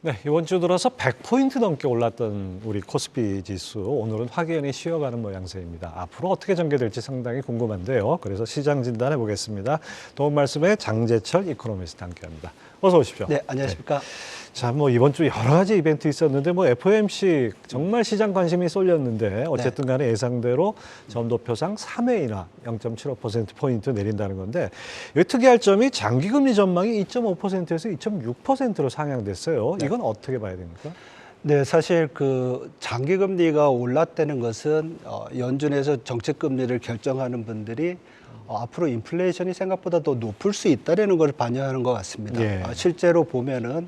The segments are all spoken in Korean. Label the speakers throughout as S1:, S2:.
S1: 네, 이번 주 들어서 100포인트 넘게 올랐던 우리 코스피 지수, 오늘은 확연히 쉬어가는 모양새입니다. 앞으로 어떻게 전개될지 상당히 궁금한데요. 그래서 시장 진단해 보겠습니다. 도움 말씀에 장재철 이코노미스트 함께합니다. 어서 오십시오.
S2: 네, 안녕하십니까.
S1: 네. 자, 이번 주 여러 가지 이벤트 있었는데 FOMC 정말 시장 관심이 쏠렸는데 어쨌든 간에 예상대로 점도표상 3회 인하 0.75%포인트 내린다는 건데, 여기 특이할 점이 장기금리 전망이 2.5%에서 2.6%로 상향됐어요. 이건 어떻게 봐야 됩니까?
S2: 네, 사실 그 장기 금리가 올랐다는 것은 연준에서 정책 금리를 결정하는 분들이 앞으로 인플레이션이 생각보다 더 높을 수 있다는 걸 반영하는 것 같습니다.
S1: 예.
S2: 실제로 보면은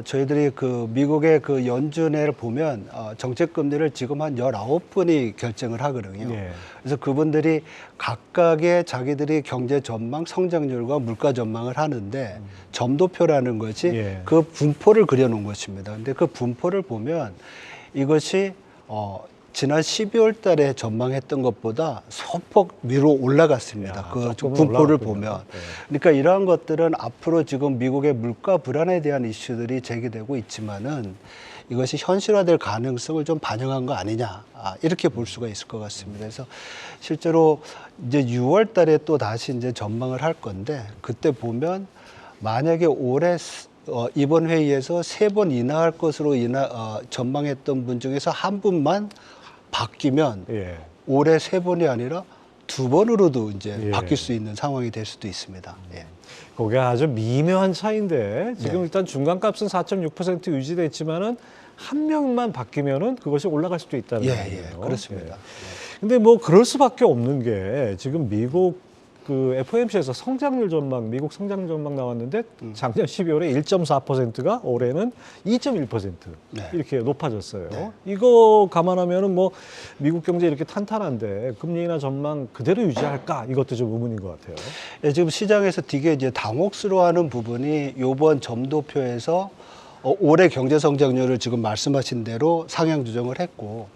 S2: 저희들이 그 미국의 그 연준회를 보면 정책 금리를 지금 한 19분이 결정을 하거든요.
S1: 예.
S2: 그래서 그분들이 각각의 자기들이 경제 전망, 성장률과 물가 전망을 하는데 점도표라는 것이
S1: 예.
S2: 그 분포를 그려놓은 것입니다. 근데 그 분포를 보면 이것이 지난 12월 달에 전망했던 것보다 소폭 위로 올라갔습니다.
S1: 야,
S2: 그
S1: 조금은
S2: 분포를
S1: 올라갔군요.
S2: 보면.
S1: 네.
S2: 그러니까 이러한 것들은 앞으로 지금 미국의 물가 불안에 대한 이슈들이 제기되고 있지만은 이것이 현실화될 가능성을 좀 반영한 거 아니냐. 이렇게 볼 수가 있을 것 같습니다. 그래서 실제로 이제 6월 달에 또 다시 이제 전망을 할 건데, 그때 보면 만약에 올해 이번 회의에서 3번 인하할 것으로 전망했던 분 중에서 한 분만 바뀌면
S1: 예.
S2: 올해 3번이 아니라 2번으로도 이제
S1: 예.
S2: 바뀔 수 있는 상황이 될 수도 있습니다. 예.
S1: 그게 아주 미묘한 차이인데 지금
S2: 네.
S1: 일단 중간값은 4.6% 유지돼 있지만은 한 명만 바뀌면은 그것이 올라갈 수도 있다는 거예요.
S2: 예, 그렇습니다.
S1: 근데 그럴 수밖에 없는 게 지금 미국 그 FOMC에서 성장률 전망, 미국 성장률 전망 나왔는데 작년 12월에 1.4%가 올해는 2.1%
S2: 네.
S1: 이렇게 높아졌어요.
S2: 네.
S1: 이거 감안하면은 미국 경제 이렇게 탄탄한데 금리 인하 전망 그대로 유지할까? 이것도 좀 의문인 것 같아요.
S2: 예, 지금 시장에서 되게 이제 당혹스러워하는 부분이 이번 점도표에서 올해 경제 성장률을 지금 말씀하신 대로 상향 조정을 했고,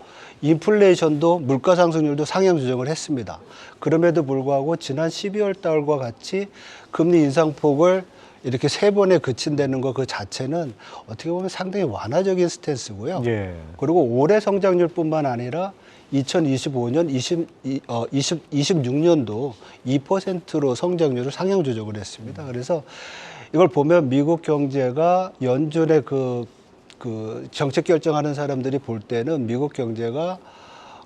S2: 인플레이션도 물가 상승률도 상향 조정을 했습니다. 그럼에도 불구하고 지난 12월 달과 같이 금리 인상폭을 이렇게 3번에 그친다는 것 그 자체는 어떻게 보면 상당히 완화적인 스탠스고요.
S1: 예.
S2: 그리고 올해 성장률뿐만 아니라 2025년, 26년도 2%로 성장률을 상향 조정을 했습니다. 그래서 이걸 보면 미국 경제가 연준의 그 정책 결정하는 사람들이 볼 때는 미국 경제가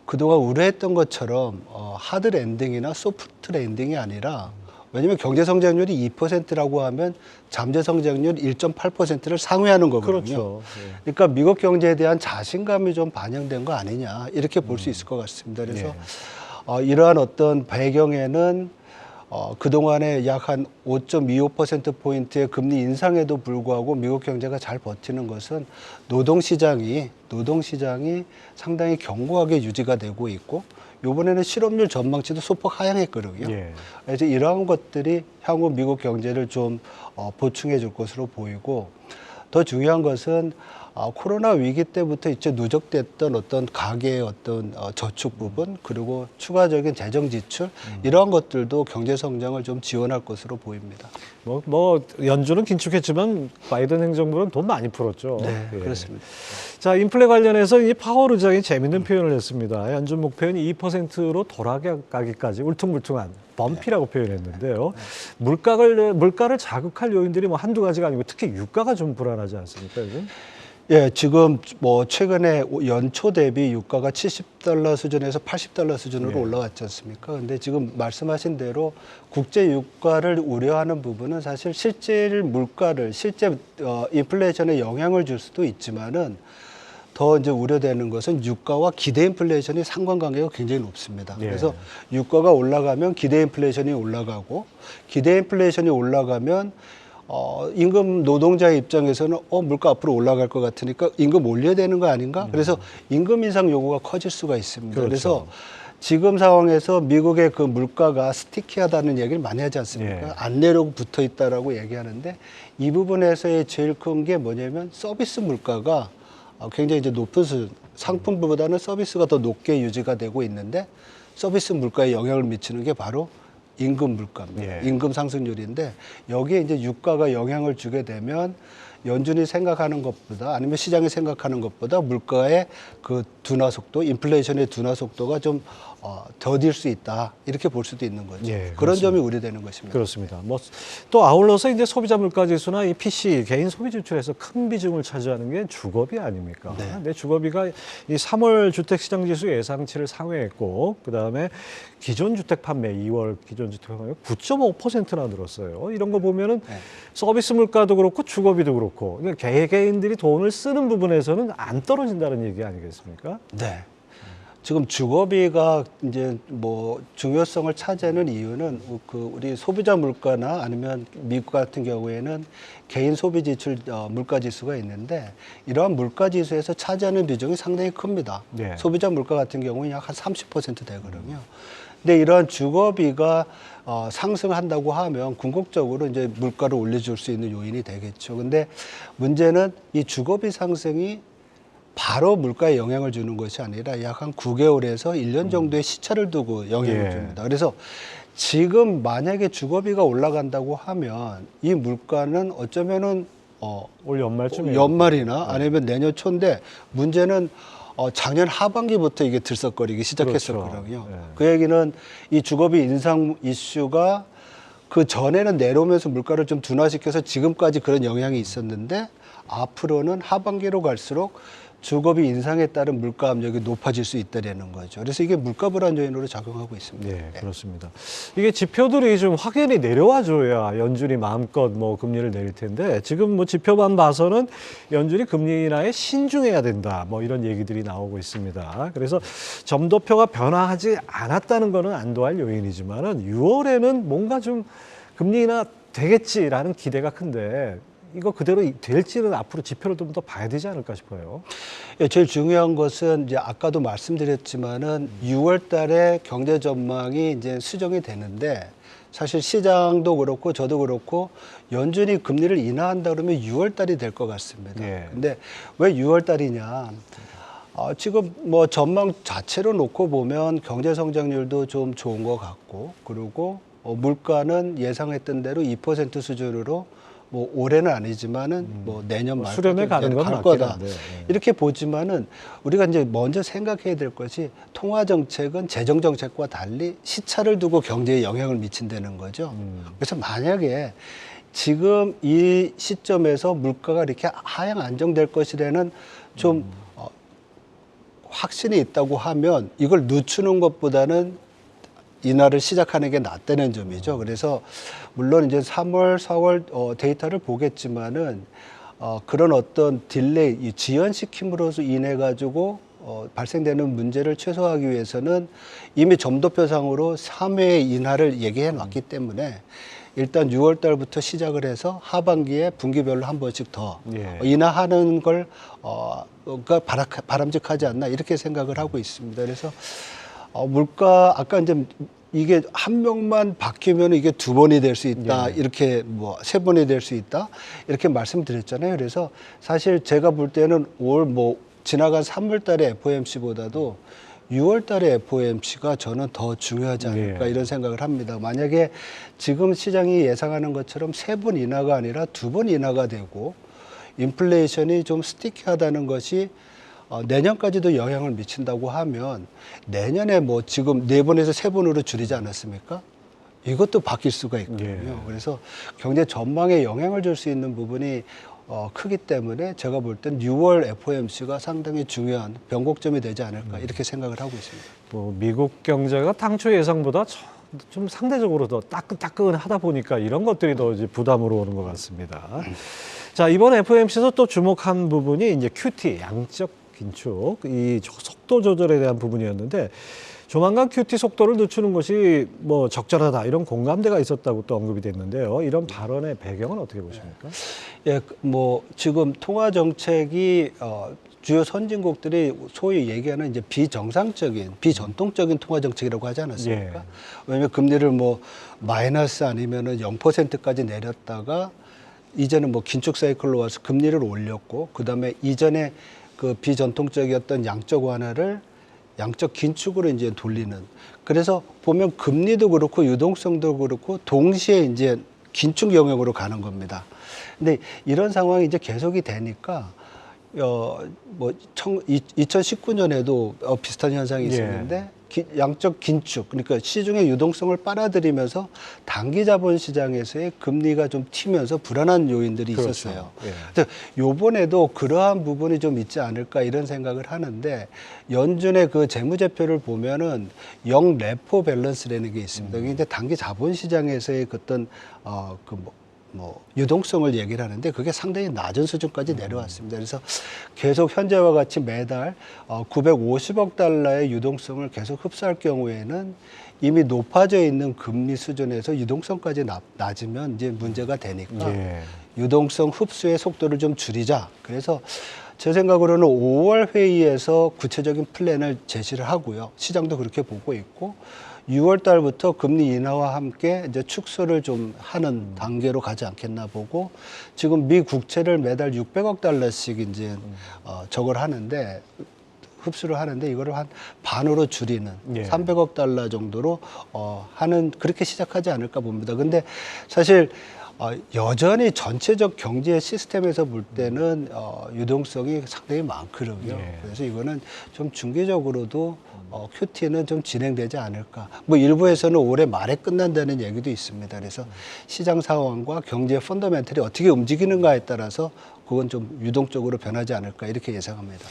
S2: 그동안 우려했던 것처럼 하드 랜딩이나 소프트 랜딩이 아니라, 왜냐하면 경제 성장률이 2%라고 하면 잠재 성장률 1.8%를 상회하는 거거든요.
S1: 그렇죠. 예.
S2: 그러니까 미국 경제에 대한 자신감이 좀 반영된 거 아니냐, 이렇게 볼 수 있을 것 같습니다. 그래서 이러한 어떤 배경에는 그동안에 약 한 5.25%포인트의 금리 인상에도 불구하고 미국 경제가 잘 버티는 것은 노동시장이 상당히 견고하게 유지가 되고 있고, 이번에는 실업률 전망치도 소폭 하향했거든요.
S1: 예.
S2: 그래서 이러한 것들이 향후 미국 경제를 좀 보충해 줄 것으로 보이고, 더 중요한 것은 코로나 위기 때부터 이제 누적됐던 어떤 가계의 어떤 저축 부분, 그리고 추가적인 재정 지출, 이러한 것들도 경제 성장을 좀 지원할 것으로 보입니다.
S1: 연준은 긴축했지만 바이든 행정부는 돈 많이 풀었죠.
S2: 네,
S1: 예.
S2: 그렇습니다.
S1: 자, 인플레 관련해서 이 파월 의장이 재밌는 표현을 했습니다. 연준 목표는 2%로 돌아가기까지 울퉁불퉁한 범피라고 표현했는데요. 물가를 자극할 요인들이 한두 가지가 아니고 특히 유가가 좀 불안하지 않습니까, 요즘?
S2: 예, 지금 최근에 연초 대비 유가가 $70 수준에서 $80 수준으로 올라갔지 않습니까? 근데 지금 말씀하신 대로 국제 유가를 우려하는 부분은 사실 실제 인플레이션에 영향을 줄 수도 있지만은, 더 이제 우려되는 것은 유가와 기대 인플레이션이 상관관계가 굉장히 높습니다.
S1: 예.
S2: 그래서 유가가 올라가면 기대 인플레이션이 올라가고, 기대 인플레이션이 올라가면 임금 노동자의 입장에서는 물가 앞으로 올라갈 것 같으니까 임금 올려야 되는 거 아닌가? 그래서 임금 인상 요구가 커질 수가 있습니다.
S1: 그렇죠.
S2: 그래서 지금 상황에서 미국의 그 물가가 스티키하다는 얘기를 많이 하지 않습니까?
S1: 예.
S2: 안 내려고 붙어 있다라고 얘기하는데, 이 부분에서의 제일 큰 게 뭐냐면 서비스 물가가 굉장히 이제 높은 수준, 상품보다는 서비스가 더 높게 유지가 되고 있는데, 서비스 물가에 영향을 미치는 게 바로 임금 물가입니다.
S1: 예.
S2: 임금 상승률인데, 여기에 이제 유가가 영향을 주게 되면 연준이 생각하는 것보다 아니면 시장이 생각하는 것보다 물가의 그 둔화 속도, 인플레이션의 둔화 속도가 좀 더딜 수 있다. 이렇게 볼 수도 있는 거죠.
S1: 예,
S2: 그런
S1: 그렇습니다.
S2: 점이 우려되는 것입니다.
S1: 그렇습니다. 뭐 또 아울러서 이제 소비자 물가 지수나 이 PC 개인 소비 지출에서 큰 비중을 차지하는 게 주거비 아닙니까?
S2: 네.
S1: 근데 주거비가 이 3월 주택 시장 지수 예상치를 상회했고 그다음에 기존 주택 판매 2월 기존 주택 판매 9.5%나 늘었어요. 이런 거 보면은
S2: 네.
S1: 서비스 물가도 그렇고 주거비도 그렇고 그러니까 개개인들이 돈을 쓰는 부분에서는 안 떨어진다는 얘기 아니겠습니까?
S2: 네. 지금 주거비가 이제 뭐 중요성을 차지하는 이유는 그 우리 소비자 물가나 아니면 미국 같은 경우에는 개인 소비 지출 물가 지수가 있는데 이러한 물가 지수에서 차지하는 비중이 상당히 큽니다.
S1: 네.
S2: 소비자 물가 같은 경우는 약 한 30% 되거든요. 근데 이러한 주거비가 상승한다고 하면 궁극적으로 이제 물가를 올려줄 수 있는 요인이 되겠죠. 근데 문제는 이 주거비 상승이 바로 물가에 영향을 주는 것이 아니라 약 한 9개월에서 1년 정도의 시차를 두고 영향을
S1: 예.
S2: 줍니다. 그래서 지금 만약에 주거비가 올라간다고 하면 이 물가는 어쩌면은
S1: 올 연말쯤에
S2: 연말이나 아니면 내년 초인데 문제는 작년 하반기부터 이게 들썩거리기 시작했었거든요.
S1: 그렇죠. 예.
S2: 그 얘기는 이 주거비 인상 이슈가 그 전에는 내려오면서 물가를 좀 둔화시켜서 지금까지 그런 영향이 있었는데 앞으로는 하반기로 갈수록 주거비 인상에 따른 물가 압력이 높아질 수 있다는 거죠. 그래서 이게 물가 불안 요인으로 작용하고 있습니다.
S1: 네, 그렇습니다. 이게 지표들이 좀 확연히 내려와줘야 연준이 마음껏 뭐 금리를 내릴 텐데 지금 뭐 지표만 봐서는 연준이 금리 인하에 신중해야 된다. 뭐 이런 얘기들이 나오고 있습니다. 그래서 점도표가 변화하지 않았다는 거는 안도할 요인이지만은 6월에는 뭔가 좀 금리 인하 되겠지라는 기대가 큰데 이거 그대로 될지는 앞으로 지표를 좀 더 봐야 되지 않을까 싶어요.
S2: 예, 제일 중요한 것은 이제 아까도 말씀드렸지만은 6월 달에 경제 전망이 이제 수정이 되는데 사실 시장도 그렇고 저도 그렇고 연준이 금리를 인하한다 그러면 6월 달이 될 것 같습니다.
S1: 예.
S2: 근데 왜 6월 달이냐? 지금 뭐 전망 자체로 놓고 보면 경제 성장률도 좀 좋은 것 같고 그리고 물가는 예상했던 대로 2% 수준으로 뭐 올해는 아니지만은 뭐 내년 말까지
S1: 수렴해 가는 건
S2: 갈
S1: 맞긴
S2: 거다.
S1: 한데, 예.
S2: 이렇게 보지만은 우리가 이제 먼저 생각해야 될 것이 통화 정책은 재정 정책과 달리 시차를 두고 경제에 영향을 미친다는 거죠. 그래서 만약에 지금 이 시점에서 물가가 이렇게 하향 안정될 것이라는 좀 확신이 있다고 하면 이걸 늦추는 것보다는 인하를 시작하는 게 낫다는 점이죠. 그래서 물론 이제 3월, 4월 데이터를 보겠지만은 그런 어떤 딜레이, 이 지연시킴으로써 인해 가지고 발생되는 문제를 최소화하기 위해서는 이미 점도표상으로 3회 인하를 얘기해 놨기 때문에 일단 6월 달부터 시작을 해서 하반기에 분기별로 한 번씩 더
S1: 예.
S2: 인하하는 걸 바람직하지 않나 이렇게 생각을 하고 있습니다. 그래서 물가 아까 이제 이게 한 명만 바뀌면 이게 두 번이 될 수 있다. 이렇게 뭐 세 번이 될 수 있다. 이렇게 말씀드렸잖아요. 그래서 사실 제가 볼 때는 올 뭐 지나간 3월 달의 FOMC보다도 6월 달의 FOMC가 저는 더 중요하지 않을까 이런 생각을 합니다. 만약에 지금 시장이 예상하는 것처럼 세 번 인하가 아니라 두 번 인하가 되고 인플레이션이 좀 스티키하다는 것이 내년까지도 영향을 미친다고 하면 내년에 뭐 지금 4번에서 3번으로 줄이지 않았습니까? 이것도 바뀔 수가 있거든요.
S1: 예.
S2: 그래서 경제 전망에 영향을 줄 수 있는 부분이 크기 때문에 제가 볼 땐 6월 FOMC가 상당히 중요한 변곡점이 되지 않을까 이렇게 생각을 하고 있습니다.
S1: 뭐 미국 경제가 당초 예상보다 좀 상대적으로 더 따끈따끈하다 보니까 이런 것들이 더 이제 부담으로 오는 것 같습니다. 자, 이번 FOMC에서 또 주목한 부분이 이제 QT, 양적 긴축, 이 속도 조절에 대한 부분이었는데 조만간 QT 속도를 늦추는 것이 뭐 적절하다 이런 공감대가 있었다고 또 언급이 됐는데요. 이런 발언의 배경은 어떻게 보십니까?
S2: 예, 뭐 지금 통화 정책이 주요 선진국들이 소위 얘기하는 이제 비정상적인, 비전통적인 통화 정책이라고 하지 않았습니까?
S1: 예.
S2: 왜냐하면 금리를 뭐 마이너스 아니면은 0%까지 내렸다가 이제는 뭐 긴축 사이클로 와서 금리를 올렸고 그다음에 이전에 그 비전통적이었던 양적 완화를 양적 긴축으로 이제 돌리는. 그래서 보면 금리도 그렇고 유동성도 그렇고 동시에 이제 긴축 영역으로 가는 겁니다. 근데 이런 상황이 이제 계속이 되니까 뭐 2019년에도 비슷한 현상이 있었는데 양적 긴축, 그러니까 시중의 유동성을 빨아들이면서 단기 자본 시장에서의 금리가 좀 튀면서 불안한 요인들이
S1: 그렇죠.
S2: 있었어요.
S1: 예.
S2: 그래서 요번에도 그러한 부분이 좀 있지 않을까 이런 생각을 하는데, 연준의 그 재무제표를 보면은 영 레포 밸런스라는 게 있습니다. 이게 이제 단기 자본 시장에서의 어떤 유동성을 얘기를 하는데, 그게 상당히 낮은 수준까지 내려왔습니다. 그래서 계속 현재와 같이 매달 950억 달러의 유동성을 계속 흡수할 경우에는 이미 높아져 있는 금리 수준에서 유동성까지 낮으면 이제 문제가 되니까 유동성 흡수의 속도를 좀 줄이자. 그래서 제 생각으로는 5월 회의에서 구체적인 플랜을 제시를 하고요. 시장도 그렇게 보고 있고, 6월 달부터 금리 인하와 함께 이제 축소를 좀 하는 단계로 가지 않겠나 보고, 지금 미 국채를 매달 600억 달러씩 이제 저걸 하는데, 흡수를 하는데, 이거를 한 반으로 줄이는 300억 달러 정도로 하는, 그렇게 시작하지 않을까 봅니다. 근데 사실 여전히 전체적 경제 시스템에서 볼 때는 유동성이 상당히 많거든요. 그래서 이거는 좀 중기적으로도 QT는 좀 진행되지 않을까. 뭐 일부에서는 올해 말에 끝난다는 얘기도 있습니다. 그래서 시장 상황과 경제 펀더멘털이 어떻게 움직이는가에 따라서 그건 좀 유동적으로 변하지 않을까 이렇게 예상합니다.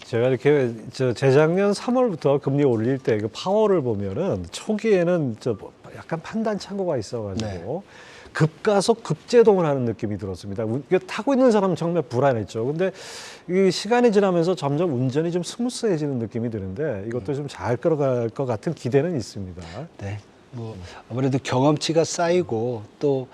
S1: 제가 이렇게 재작년 3월부터 금리 올릴 때 그 파월을 보면은 초기에는 약간 판단 착오가 있어가지고 급가속 급제동을 하는 느낌이 들었습니다. 타고 있는 사람은 정말 불안했죠. 근데 이 시간이 지나면서 점점 운전이 좀 스무스해지는 느낌이 드는데, 이것도 좀 잘 끌어갈 것 같은 기대는 있습니다.
S2: 네. 뭐 아무래도 경험치가 쌓이고 또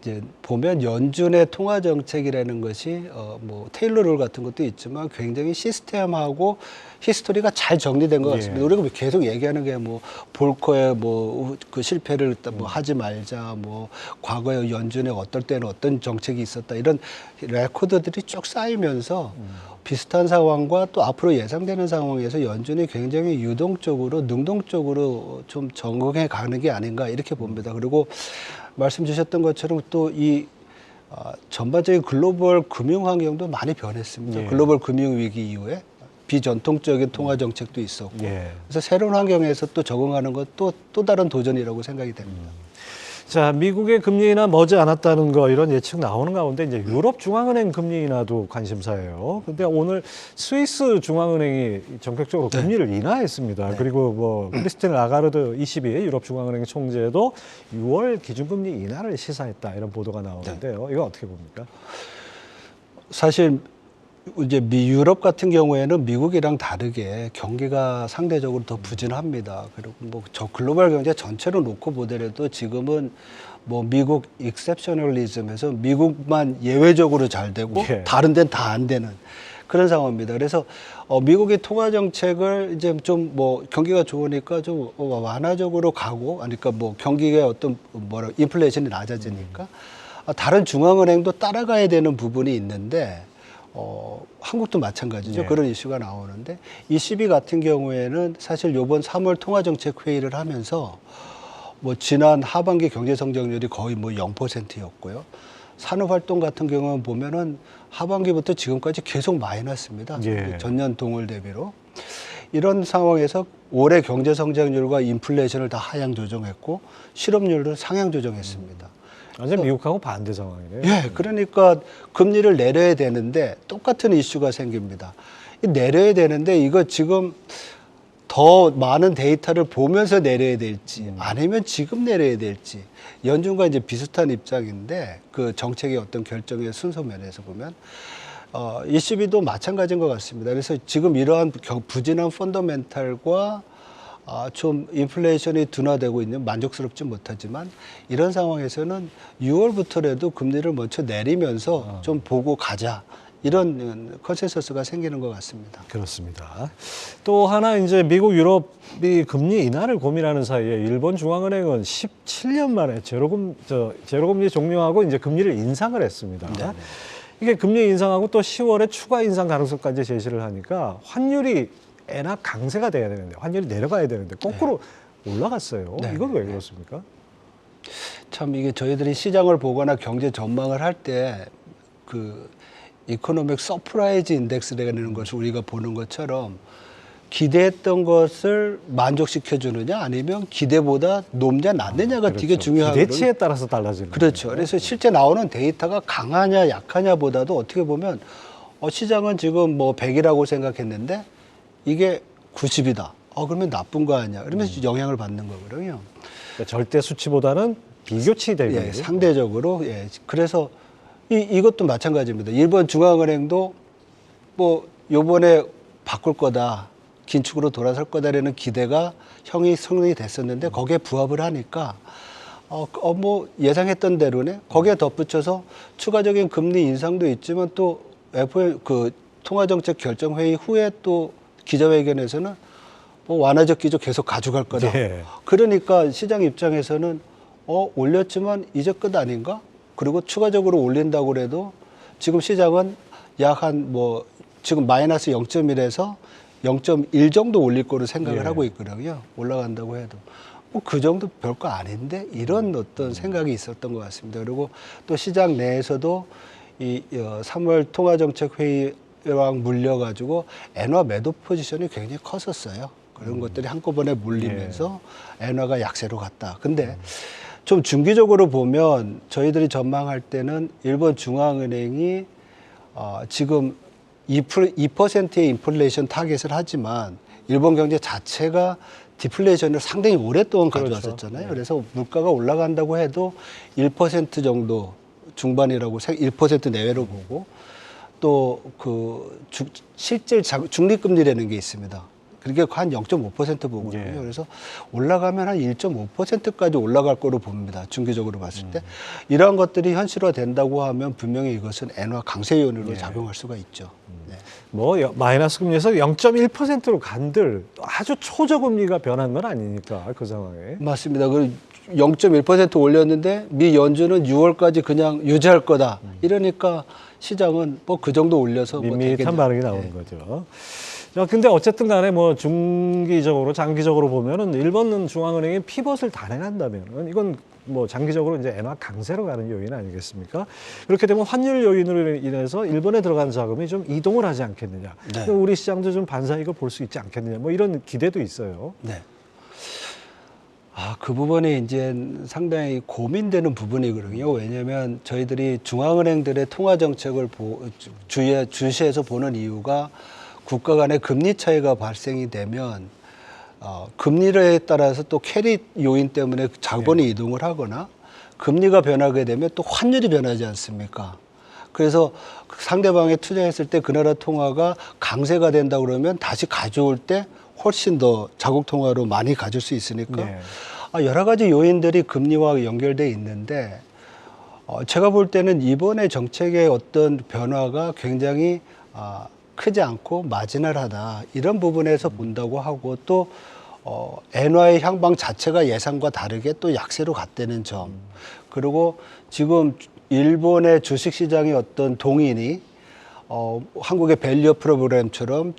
S2: 이제 보면 연준의 통화 정책이라는 것이 뭐 테일러 룰 같은 것도 있지만 굉장히 시스템하고 히스토리가 잘 정리된 것 같습니다. 우리가 계속 얘기하는 게 뭐 볼커의 뭐 그 실패를 뭐 하지 말자, 뭐 과거에 연준에 어떨 때는 어떤 정책이 있었다, 이런 레코드들이 쭉 쌓이면서 비슷한 상황과 또 앞으로 예상되는 상황에서 연준이 굉장히 유동적으로 능동적으로 좀 적응해 가는 게 아닌가 이렇게 봅니다. 그리고 말씀 주셨던 것처럼 또 이 전반적인 글로벌 금융 환경도 많이 변했습니다. 글로벌 금융 위기 이후에 비전통적인 통화 정책도 있었고, 그래서 새로운 환경에서 또 적응하는 것도 또 다른 도전이라고 생각이 됩니다.
S1: 자, 미국의 금리 인하 머지 않았다는 거, 이런 예측 나오는 가운데 이제 유럽 중앙은행 금리 인하도 관심사예요. 근데 오늘 스위스 중앙은행이 전격적으로 금리를 인하했습니다. 그리고 뭐 크리스틴 라가르드 22 유럽 중앙은행 총재도 6월 기준금리 인하를 시사했다, 이런 보도가 나오는데요. 이거 어떻게 봅니까?
S2: 사실 이제 유럽 같은 경우에는 미국이랑 다르게 경기가 상대적으로 더 부진합니다. 그리고 뭐 저 글로벌 경제 전체로 놓고 보더라도 지금은 뭐 미국 익셉셔널리즘에서 미국만 예외적으로 잘 되고 다른 데는 다 안 되는 그런 상황입니다. 그래서 미국의 통화 정책을 이제 좀 뭐 경기가 좋으니까 좀 완화적으로 가고, 그러니까 뭐 경기가 어떤 인플레이션이 낮아지니까 다른 중앙은행도 따라가야 되는 부분이 있는데, 한국도 마찬가지죠. 그런 이슈가 나오는데, ECB 같은 경우에는 사실 이번 3월 통화정책 회의를 하면서 뭐 지난 하반기 경제 성장률이 거의 뭐 0%였고요. 산업활동 같은 경우는 보면은 하반기부터 지금까지 계속 마이너스입니다. 전년 동월 대비로. 이런 상황에서 올해 경제 성장률과 인플레이션을 다 하향 조정했고 실업률을 상향 조정했습니다.
S1: 완전 미국하고 반대 상황이네요.
S2: 그러니까 금리를 내려야 되는데 똑같은 이슈가 생깁니다. 내려야 되는데 이거 지금 더 많은 데이터를 보면서 내려야 될지 아니면 지금 내려야 될지, 연준과 이제 비슷한 입장인데 그 정책의 어떤 결정의 순서 면에서 보면 ECB도 마찬가지인 것 같습니다. 그래서 지금 이러한 부진한 펀더멘탈과 좀 인플레이션이 둔화되고 있는, 만족스럽지 못하지만 이런 상황에서는 6월부터라도 금리를 먼저 내리면서 좀 보고 가자, 이런 컨센서스가 생기는 것 같습니다.
S1: 그렇습니다. 또 하나 이제 미국, 유럽이 금리 인하를 고민하는 사이에 일본 중앙은행은 17년 만에 제로금리 종료하고 이제 금리를 인상을 했습니다. 이게 금리 인상하고 또 10월에 추가 인상 가능성까지 제시를 하니까 환율이 엔화 강세가 돼야 되는데, 환율이 내려가야 되는데 거꾸로 올라갔어요. 이건 왜 그렇습니까?
S2: 참 이게 저희들이 시장을 보거나 경제 전망을 할 때 그 이코노믹 서프라이즈 인덱스라는 것을 우리가 보는 것처럼 기대했던 것을 만족시켜 주느냐 아니면 기대보다 높냐 낮느냐가 되게
S1: 그렇죠.
S2: 중요하거든요.
S1: 기대치에 따라서 달라지는
S2: 그렇죠.
S1: 거예요.
S2: 그래서 실제 나오는 데이터가 강하냐 약하냐보다도 어떻게 보면 시장은 지금 뭐 100이라고 생각했는데 이게 90이다. 그러면 나쁜 거 아니야. 그러면서 영향을 받는 거거든요.
S1: 그러니까 절대 수치보다는 비교치 대비.
S2: 예, 상대적으로. 예. 그래서 이것도 마찬가지입니다. 일본 중앙은행도 뭐 요번에 바꿀 거다. 긴축으로 돌아설 거다라는 기대가 형성이 됐었는데 거기에 부합을 하니까 뭐 예상했던 대로네. 거기에 덧붙여서 추가적인 금리 인상도 있지만 또 FOMC 그 통화정책 결정회의 후에 또 기자회견에서는 뭐 완화적 기조 계속 가져갈 거다.
S1: 네.
S2: 그러니까 시장 입장에서는 올렸지만 이제 끝 아닌가? 그리고 추가적으로 올린다고 그래도 지금 시장은 약 한 뭐 지금 마이너스 0.1에서 0.1 정도 올릴 거로 생각을
S1: 예.
S2: 하고 있거든요. 올라간다고 해도. 뭐 그 정도 별거 아닌데 이런 어떤 생각이 있었던 것 같습니다. 그리고 또 시장 내에서도 이 3월 통화정책회의랑 물려가지고 엔화 매도 포지션이 굉장히 컸었어요. 그런 것들이 한꺼번에 몰리면서 엔화가 약세로 갔다. 근데 좀 중기적으로 보면 저희들이 전망할 때는 일본 중앙은행이 지금 2%의 인플레이션 타겟을 하지만 일본 경제 자체가 디플레이션을 상당히 오랫동안
S1: 그렇죠.
S2: 가져왔었잖아요. 그래서 물가가 올라간다고 해도 1% 정도 중반이라고 1% 내외로 보고 또 그 실질 중립금리라는 게 있습니다. 그게 한 0.5% 보거든요.
S1: 예.
S2: 그래서 올라가면 한 1.5%까지 올라갈 거로 봅니다. 중기적으로 봤을 때. 이러한 것들이 현실화된다고 하면 분명히 이것은 엔화 강세 요인으로 작용할 수가 있죠. 네.
S1: 뭐 마이너스 금리에서 0.1%로 간들 아주 초저금리가 변한 건 아니니까 그 상황에.
S2: 맞습니다. 0.1% 올렸는데 미 연준은 6월까지 그냥 유지할 거다. 이러니까 시장은 뭐 그 정도 올려서 뭐
S1: 밋밋한
S2: 되겠냐.
S1: 반응이 나오는 거죠. 자, 근데 어쨌든 간에 뭐 중기적으로 장기적으로 보면은 일본 중앙은행이 피벗을 단행한다면은 이건 뭐 장기적으로 이제 엔화 강세로 가는 요인 아니겠습니까? 그렇게 되면 환율 요인으로 인해서 일본에 들어간 자금이 좀 이동을 하지 않겠느냐.
S2: 네.
S1: 우리 시장도 좀 반사이익을 볼 수 있지 않겠느냐. 뭐 이런 기대도 있어요.
S2: 네. 그 부분이 이제 상당히 고민되는 부분이거든요. 왜냐하면 저희들이 중앙은행들의 통화 정책을 주시해서 보는 이유가 국가 간의 금리 차이가 발생이 되면 금리에 따라서 또 캐리 요인 때문에 자본이 이동을 하거나 금리가 변하게 되면 또 환율이 변하지 않습니까? 그래서 상대방에 투자했을 때 그 나라 통화가 강세가 된다 그러면 다시 가져올 때 훨씬 더 자국 통화로 많이 가질 수 있으니까
S1: 네.
S2: 여러 가지 요인들이 금리와 연결돼 있는데 제가 볼 때는 이번에 정책의 어떤 변화가 굉장히 크지 않고 마지널하다 이런 부분에서 본다고 하고 또 엔화의 향방 자체가 예상과 다르게 또 약세로 갔다는 점 그리고 지금 일본의 주식시장의 어떤 동인이 한국의 밸류 프로그램처럼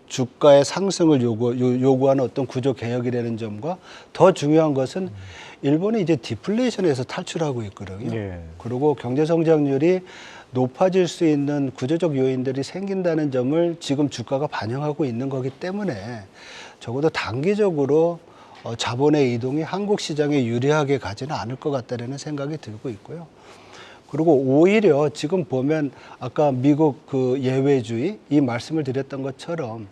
S2: 주가의 상승을 요구하는 어떤 구조 개혁이라는 점과 더 중요한 것은 일본이 이제 디플레이션에서 탈출하고 있거든요.
S1: 예.
S2: 그리고 경제 성장률이 높아질 수 있는 구조적 요인들이 생긴다는 점을 지금 주가가 반영하고 있는 거기 때문에 적어도 단기적으로 자본의 이동이 한국 시장에 유리하게 가지는 않을 것 같다는 생각이 들고 있고요. 그리고 오히려 지금 보면 아까 미국 그 예외주의 이 말씀을 드렸던 것처럼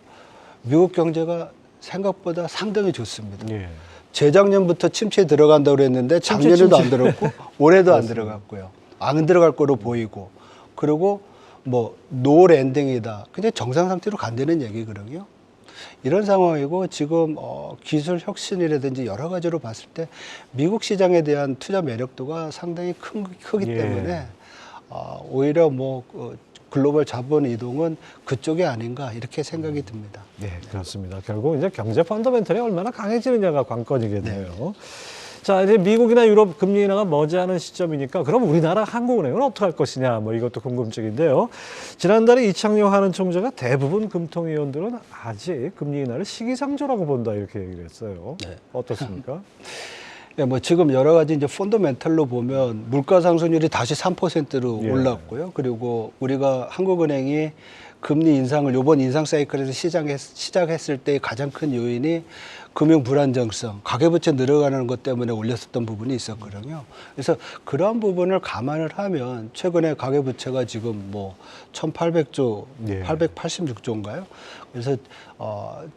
S2: 미국 경제가 생각보다 상당히 좋습니다.
S1: 예.
S2: 재작년부터 침체에 들어간다고 그랬는데 작년에도 안 들었고 올해도 안 들어갔고요. 안 들어갈 거로 보이고 그리고 뭐 노 랜딩이다. 그냥 정상 상태로 간다는 얘기거든요. 이런 상황이고 지금 기술 혁신이라든지 여러 가지로 봤을 때 미국 시장에 대한 투자 매력도가 상당히 크기 때문에 오히려 뭐 글로벌 자본 이동은 그쪽이 아닌가 이렇게 생각이 듭니다.
S1: 네, 그렇습니다. 결국 이제 경제 펀더멘털이 얼마나 강해지느냐가 관건이겠네요. 자, 이제 미국이나 유럽 금리 인하가 머지않은 시점이니까 그럼 우리나라 한국은행은 어떻게 할 것이냐 뭐 이것도 궁금증인데요. 지난달에 이창용 하는 총재가 대부분 금통위원들은 아직 금리 인하를 시기상조라고 본다 이렇게 얘기를 했어요.
S2: 네.
S1: 어떻습니까?
S2: 예, 뭐 지금 여러 가지 이제 펀더멘탈로 보면 물가 상승률이 다시 3%로
S1: 예.
S2: 올랐고요. 그리고 우리가 한국은행이 금리 인상을 이번 인상 사이클에서 시작했을 때 가장 큰 요인이 금융 불안정성, 가계부채 늘어가는 것 때문에 올렸었던 부분이 있었거든요. 그래서 그러한 부분을 감안을 하면 최근에 가계부채가 지금 뭐 1,800조,
S1: 예.
S2: 886조인가요? 그래서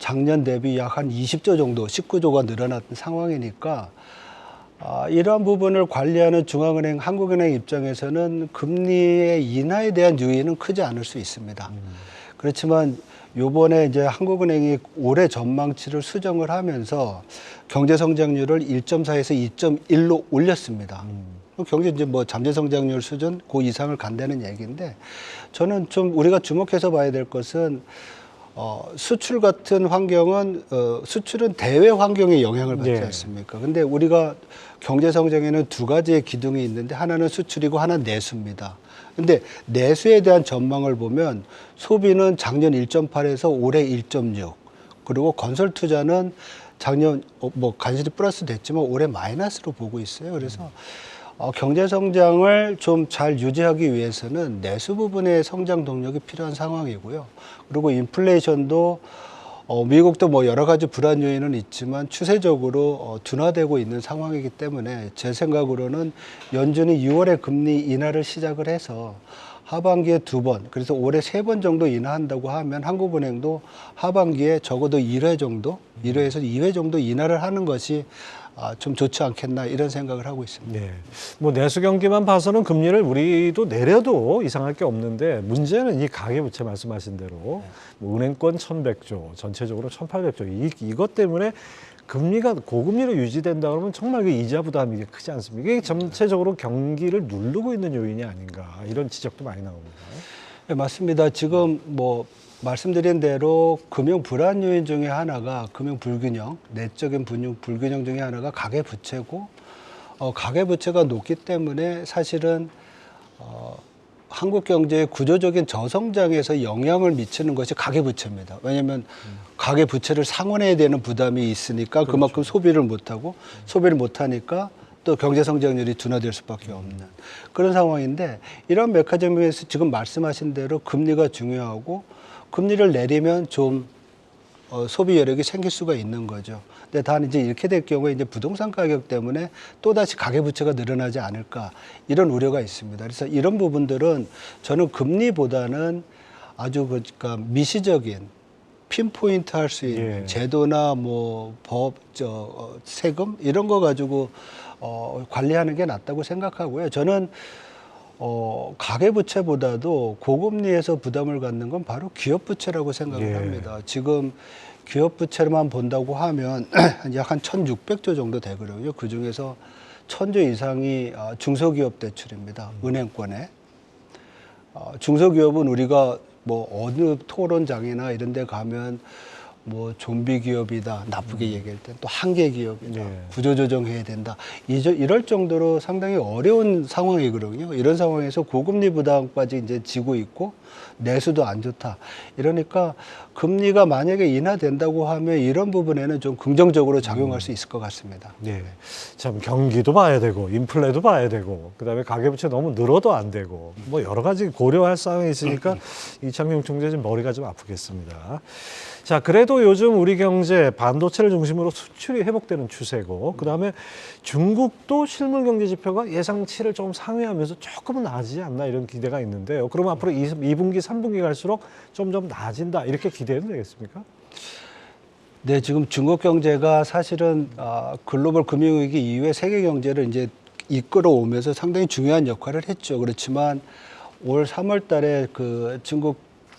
S2: 작년 대비 약 한 20조 정도, 19조가 늘어났던 상황이니까 이러한 부분을 관리하는 중앙은행, 한국은행 입장에서는 금리의 인하에 대한 유의는 크지 않을 수 있습니다. 그렇지만 요번에 이제 한국은행이 올해 전망치를 수정을 하면서 경제 성장률을 1.4에서 2.1로 올렸습니다. 경제 이제 뭐 잠재 성장률 수준 그 이상을 간다는 얘기인데 저는 좀 우리가 주목해서 봐야 될 것은 수출 같은 환경은 수출은 대외 환경에 영향을 받지
S1: 네.
S2: 않습니까? 근데 우리가 경제 성장에는 두 가지의 기둥이 있는데 하나는 수출이고 하나는 내수입니다. 근데 내수에 대한 전망을 보면 소비는 작년 1.8에서 올해 1.6 그리고 건설 투자는 작년 뭐 간신히 플러스 됐지만 올해 마이너스로 보고 있어요. 그래서 경제 성장을 좀 잘 유지하기 위해서는 내수 부분의 성장 동력이 필요한 상황이고요. 그리고 인플레이션도 미국도 뭐 여러 가지 불안 요인은 있지만 추세적으로 둔화되고 있는 상황이기 때문에 제 생각으로는 연준이 6월에 금리 인하를 시작을 해서 하반기에 2번, 그래서 올해 3번 정도 인하한다고 하면 한국은행도 하반기에 적어도 1회 정도, 1회에서 2회 정도 인하를 하는 것이 좀 좋지 않겠나 이런 생각을 하고 있습니다.
S1: 네. 뭐 내수 경기만 봐서는 금리를 우리도 내려도 이상할 게 없는데 문제는 이 가계부채 말씀하신 대로 뭐 은행권 1,100조, 전체적으로 1,800조 이것 때문에 금리가 고금리로 유지된다 그러면 정말 그 이자 부담이 이게 크지 않습니까? 이게 전체적으로 경기를 누르고 있는 요인이 아닌가 이런 지적도 많이 나옵니다.
S2: 네, 맞습니다. 지금 뭐 말씀드린 대로 금융 불안 요인 중에 하나가 금융 불균형, 내적인 불균형 중에 하나가 가계 부채고 가계 부채가 높기 때문에 사실은 한국 경제의 구조적인 저성장에서 영향을 미치는 것이 가계 부채입니다. 왜냐하면 가계 부채를 상환해야 되는 부담이 있으니까 그만큼 소비를 못하고 소비를 못하니까 또 경제 성장률이 둔화될 수밖에 없는 그런 상황인데 이런 메커니즘에서 지금 말씀하신 대로 금리가 중요하고 금리를 내리면 좀 소비 여력이 생길 수가 있는 거죠. 근데 단 이제 이렇게 될 경우에 이제 부동산 가격 때문에 또다시 가계부채가 늘어나지 않을까 이런 우려가 있습니다. 그래서 이런 부분들은 저는 금리보다는 아주 그러니까 미시적인 핀포인트 할 수 있는
S1: 예.
S2: 제도나 뭐 법, 세금 이런 거 가지고 관리하는 게 낫다고 생각하고요. 저는 가계부채보다도 고금리에서 부담을 갖는 건 바로 기업부채라고 생각을
S1: 예.
S2: 합니다. 지금 기업부채만 본다고 하면 약 한 1,600조 정도 되거든요. 그중에서 1,000조 이상이 중소기업 대출입니다. 은행권에. 중소기업은 우리가 뭐 어느 토론장이나 이런 데 가면 뭐 좀비 기업이다 나쁘게 얘기할 땐 또 한계 기업이다
S1: 예.
S2: 구조조정해야 된다 이럴 정도로 상당히 어려운 상황이거든요. 이런 상황에서 고금리 부담까지 이제 지고 있고 내수도 안 좋다 이러니까 금리가 만약에 인하된다고 하면 이런 부분에는 좀 긍정적으로 작용할 수 있을 것 같습니다.
S1: 네. 참 경기도 봐야 되고 인플레도 봐야 되고 그다음에 가계부채 너무 늘어도 안 되고 뭐 여러 가지 고려할 사항이 있으니까 이창용 총재 좀 머리가 좀 아프겠습니다. 자, 그래도 요즘 우리 경제 반도체를 중심으로 수출이 회복되는 추세고 그다음에 중국도 실물 경제 지표가 예상치를 좀 상회하면서 조금은 나아지지 않나 이런 기대가 있는데요. 그러면 앞으로 2분기, 3분기 갈수록 점점 나아진다 이렇게 기대해도 되겠습니까?
S2: 네, 지금 중국 경제가 사실은 글로벌 금융위기 이후에 세계 경제를 이제 이끌어오면서 상당히 중요한 역할을 했죠. 그렇지만 올 3월 달에 그 중국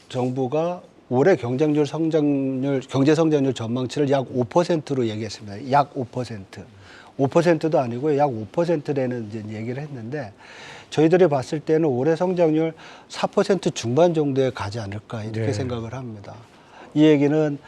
S2: 정부가 올해 경제 성장률 전망치를 약 5%로 얘기했습니다. 약 5%. 5%도 아니고 약 5%라는 이제 얘기를 했는데 저희들이 봤을 때는 올해 성장률 4% 중반 정도에 가지 않을까 이렇게
S1: 네.
S2: 생각을 합니다. 이 얘기는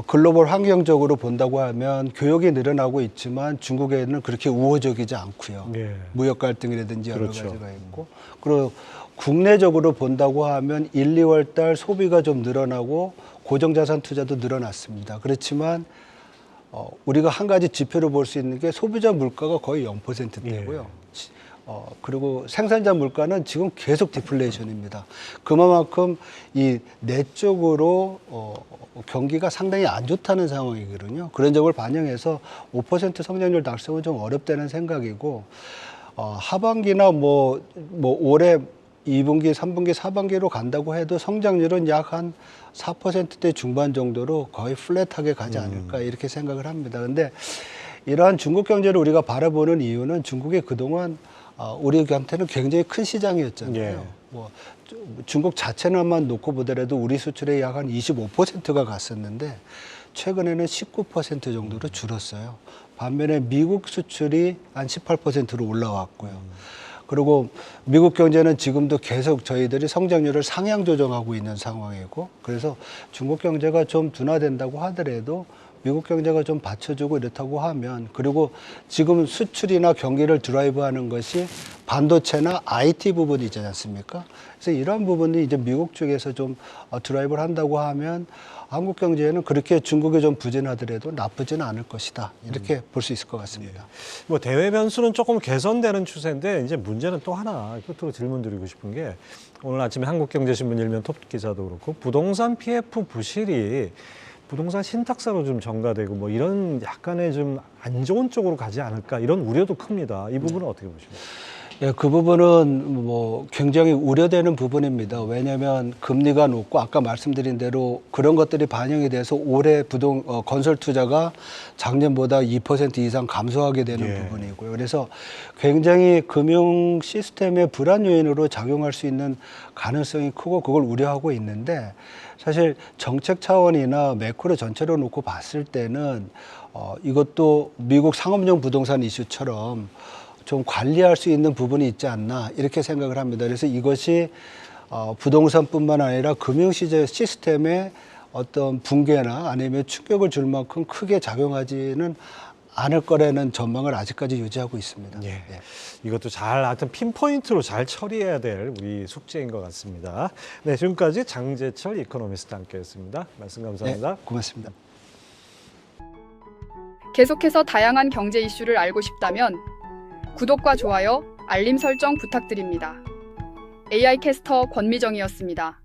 S2: 글로벌 환경적으로 본다고 하면 교역이 늘어나고 있지만 중국에는 그렇게 우호적이지 않고요.
S1: 네.
S2: 무역 갈등이라든지 여러
S1: 그렇죠.
S2: 가지가 있고 그리고 국내적으로 본다고 하면 1, 2월 달 소비가 좀 늘어나고 고정자산 투자도 늘어났습니다. 그렇지만 우리가 한 가지 지표로 볼 수 있는 게 소비자 물가가 거의 0%대고요. 그리고 생산자 물가는 지금 계속 디플레이션입니다. 그만큼 이 내적으로 경기가 상당히 안 좋다는 상황이거든요. 그런 점을 반영해서 5% 성장률 달성은 좀 어렵다는 생각이고, 하반기나 뭐 올해 2분기, 3분기, 4분기로 간다고 해도 성장률은 약 한 4%대 중반 정도로 거의 플랫하게 가지 않을까 이렇게 생각을 합니다. 근데 이러한 중국 경제를 우리가 바라보는 이유는 중국이 그동안 우리한테는 굉장히 큰 시장이었잖아요.
S1: 예.
S2: 뭐 중국 자체만 놓고 보더라도 우리 수출의 약 한 25%가 갔었는데 최근에는 19% 정도로 줄었어요. 반면에 미국 수출이 한 18%로 올라왔고요. 그리고 미국 경제는 지금도 계속 저희들이 성장률을 상향 조정하고 있는 상황이고, 그래서 중국 경제가 좀 둔화된다고 하더라도 미국 경제가 좀 받쳐주고 이렇다고 하면, 그리고 지금 수출이나 경기를 드라이브하는 것이 반도체나 IT 부분이지 않습니까? 그래서 이런 부분이 이제 미국 쪽에서 좀 드라이브를 한다고 하면 한국 경제는 그렇게 중국이 좀 부진하더라도 나쁘지는 않을 것이다. 이렇게 볼 수 있을 것 같습니다.
S1: 뭐 대외 변수는 조금 개선되는 추세인데 이제 문제는 또 하나 끝으로 질문 드리고 싶은 게, 오늘 아침에 한국경제신문 일면 톱 기사도 그렇고 부동산 PF 부실이 부동산 신탁사로 좀 전가되고 뭐 이런 약간의 좀 안 좋은 쪽으로 가지 않을까 이런 우려도 큽니다. 이 부분은 어떻게 보십니까?
S2: 예, 그 부분은 뭐 굉장히 우려되는 부분입니다. 왜냐하면 금리가 높고 아까 말씀드린 대로 그런 것들이 반영이 돼서 올해 건설 투자가 작년보다 2% 이상 감소하게 되는
S1: 예.
S2: 부분이고요. 그래서 굉장히 금융 시스템의 불안 요인으로 작용할 수 있는 가능성이 크고 그걸 우려하고 있는데, 사실 정책 차원이나 매크로 전체로 놓고 봤을 때는 이것도 미국 상업용 부동산 이슈처럼 좀 관리할 수 있는 부분이 있지 않나 이렇게 생각을 합니다. 그래서 이것이 부동산뿐만 아니라 금융시장 시스템에 어떤 붕괴나 아니면 충격을 줄 만큼 크게 작용하지는 않을 거라는 전망을 아직까지 유지하고 있습니다.
S1: 예. 이것도 잘 하여튼 핀포인트로 잘 처리해야 될 우리 숙제인 것 같습니다. 네, 지금까지 장재철 이코노미스트 함께했습니다. 말씀 감사합니다.
S2: 네, 고맙습니다.
S3: 계속해서 다양한 경제 이슈를 알고 싶다면 구독과 좋아요, 알림 설정 부탁드립니다. AI 캐스터 권미정이었습니다.